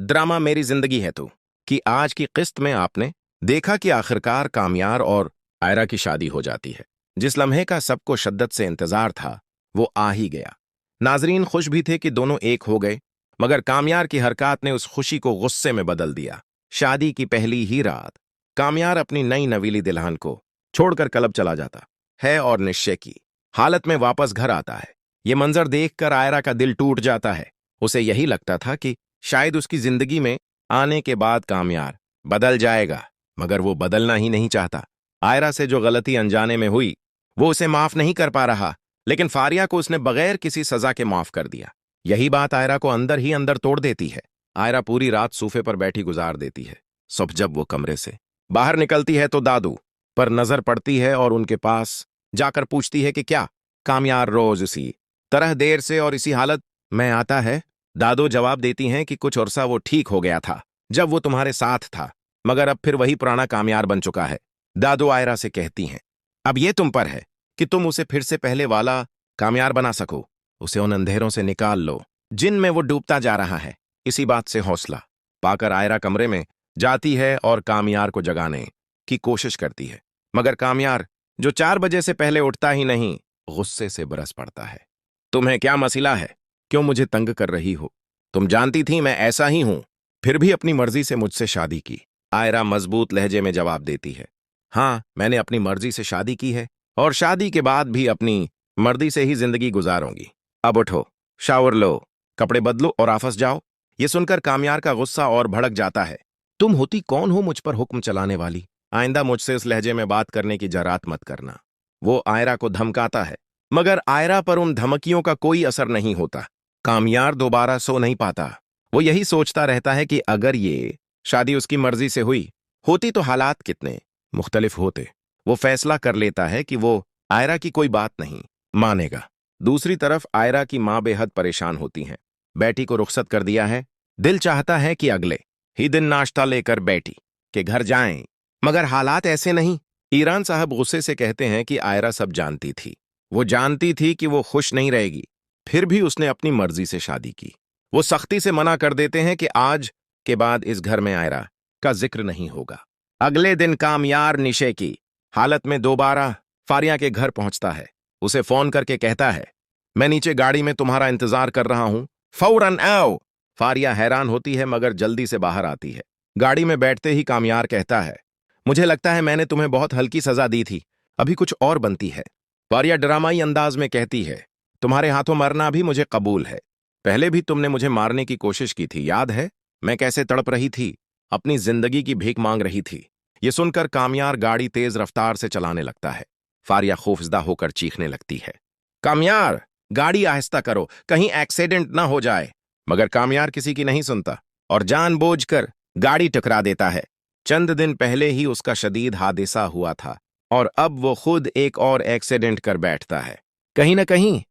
Drama मेरी जिंदगी है तू कि आज की किस्त में आपने देखा कि आखिरकार कामयार और आयरा की शादी हो जाती है। जिस लम्हे का सबको शद्दत से इंतजार था वो आ ही गया। नाजरीन खुश भी थे कि दोनों एक हो गए, मगर कामयार की हरकत ने उस खुशी को गुस्से में बदल दिया। शादी की पहली ही रात कामयार अपनी नई नवीली दुल्हन को छोड़कर क्लब चला जाता है और निश्चय की हालत में वापस घर आता है। ये मंजर देखकर आयरा का दिल टूट जाता है। उसे यही लगता था कि शायद उसकी जिंदगी में आने के बाद कामयार बदल जाएगा, मगर वो बदलना ही नहीं चाहता। आयरा से जो गलती अनजाने में हुई वो उसे माफ नहीं कर पा रहा, लेकिन फारिया को उसने बगैर किसी सजा के माफ कर दिया। यही बात आयरा को अंदर ही अंदर तोड़ देती है। आयरा पूरी रात सोफे पर बैठी गुजार देती है। सुबह जब वो कमरे से बाहर निकलती है तो दादू पर नजर पड़ती है और उनके पास जाकर पूछती है कि क्या कामयार रोज इसी तरह देर से और इसी हालत में आता है। दादू जवाब देती हैं कि कुछ अरसा वो ठीक हो गया था जब वो तुम्हारे साथ था, मगर अब फिर वही पुराना कामयार बन चुका है। दादू आयरा से कहती हैं, अब ये तुम पर है कि तुम उसे फिर से पहले वाला कामयार बना सको। उसे उन अंधेरों से निकाल लो जिनमें वो डूबता जा रहा है। इसी बात से हौसला पाकर आयरा कमरे में जाती है और कामयार को जगाने की कोशिश करती है, मगर कामयार जो 4 बजे से पहले उठता ही नहीं, गुस्से से बरस पड़ता है। तुम्हें क्या मसला है? क्यों मुझे तंग कर रही हो? तुम जानती थी मैं ऐसा ही हूं, फिर भी अपनी मर्जी से मुझसे शादी की। आयरा मजबूत लहजे में जवाब देती है, हाँ मैंने अपनी मर्जी से शादी की है और शादी के बाद भी अपनी मर्जी से ही जिंदगी गुजारूंगी। अब उठो, शावर लो, कपड़े बदलो और वापस जाओ। ये सुनकर कामयार का गुस्सा और भड़क जाता है। तुम होती कौन हो मुझ पर हुक्म चलाने वाली? आइंदा मुझसे इस लहजे में बात करने की जरात मत करना। वो आयरा को धमकाता है, मगर आयरा पर उन धमकियों का कोई असर नहीं होता। कामयार दोबारा सो नहीं पाता। वो यही सोचता रहता है कि अगर ये शादी उसकी मर्जी से हुई होती तो हालात कितने मुख्तलिफ होते। वो फैसला कर लेता है कि वो आयरा की कोई बात नहीं मानेगा। दूसरी तरफ आयरा की मां बेहद परेशान होती हैं। बेटी को रुखसत कर दिया है, दिल चाहता है कि अगले ही दिन नाश्ता लेकर बेटी के घर जाएं, मगर हालात ऐसे नहीं। ईरान साहब गुस्से से कहते हैं कि आयरा सब जानती थी। वो जानती थी कि वो खुश नहीं रहेगी, फिर भी उसने अपनी मर्जी से शादी की। वो सख्ती से मना कर देते हैं कि आज के बाद इस घर में आयरा का जिक्र नहीं होगा। अगले दिन कामयार निशे की हालत में दोबारा फारिया के घर पहुंचता है। उसे फोन करके कहता है, मैं नीचे गाड़ी में तुम्हारा इंतजार कर रहा हूं, फौरन आओ। फारिया हैरान होती है मगर जल्दी से बाहर आती है। गाड़ी में बैठते ही कामयार कहता है, मुझे लगता है मैंने तुम्हें बहुत हल्की सजा दी थी, अभी कुछ और बनती है। फारिया ड्रामाई अंदाज में कहती है, तुम्हारे हाथों मरना भी मुझे कबूल है। पहले भी तुमने मुझे मारने की कोशिश की थी, याद है? मैं कैसे तड़प रही थी, अपनी जिंदगी की भीख मांग रही थी। ये सुनकर कामयार गाड़ी तेज रफ्तार से चलाने लगता है। फारिया खौफजदा होकर चीखने लगती है, कामयार गाड़ी आहिस्ता करो, कहीं एक्सीडेंट ना हो जाए। मगर कामयार किसी की नहीं सुनता और जानबूझकर गाड़ी टकरा देता है। चंद दिन पहले ही उसका शदीद हादसा हुआ था और अब वो खुद एक और एक्सीडेंट कर बैठता है। कहीं ना कहीं